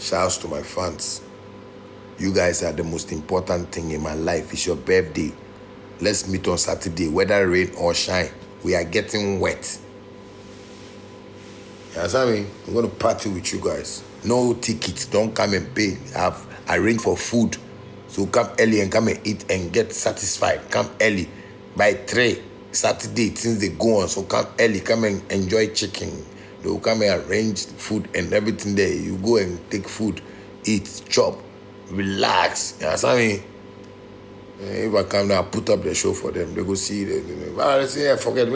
Shouts to my fans. You guys are the most important thing in my life. It's your birthday. Let's meet on Saturday, whether rain or shine. We are getting wet. You understand me? I'm going to party with you guys. No tickets. Don't come and pay. I've arranged for food. So come early and come and eat and get satisfied. Come early. By 3 Saturday, since they go on. So come early. Come and enjoy chicken. They will come and arrange food and everything there. You go and take food, eat, chop, relax. You understand me? If I come now, put up the show for them. They go see it. I say, forget.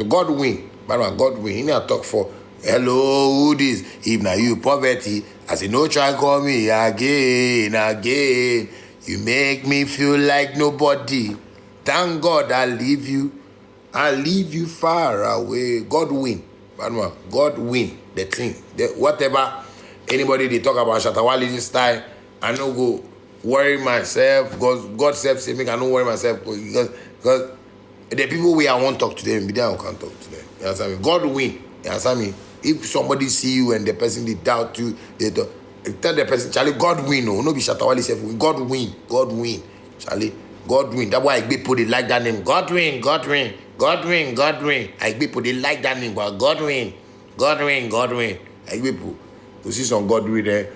God win. God win. He need to talk for, hello, who this? If now you poverty, I say, no try call me again. You make me feel like nobody. Thank God I leave you far away. God win. God win the thing. Whatever anybody they talk about Shatta Wale this time, I no go worry myself because God said me I don't worry myself because the people we I won't talk to them, but I can't talk to them. You understand me? God win. You understand me? If somebody see you and the person they doubt you, they tell the person, Charlie, God win. No be Shatta Wale self. God win. Charlie, God win. That's why I put it like that name. God win. I put it like that name. But God win. I people to see some God win there.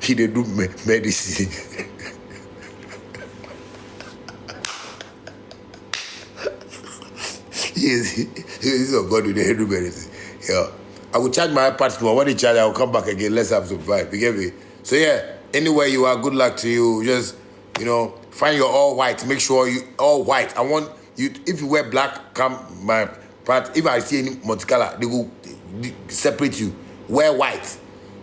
He they do medicine. He's a God with the head do medicine. Yeah. I will charge my iPad tomorrow. When they charge, I will come back again. Let's have some vibe. You get me? So yeah, anywhere you are, good luck to you. Just, find your all white. Make sure you all white. I want you, if you wear black, come my part. If I see any multicolor, they will separate you. Wear white.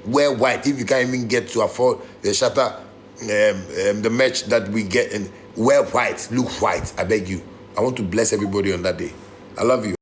If you can't even get to afford the Shatta, the merch that we get, and wear white, look white. I beg you. I want to bless everybody on that day. I love you.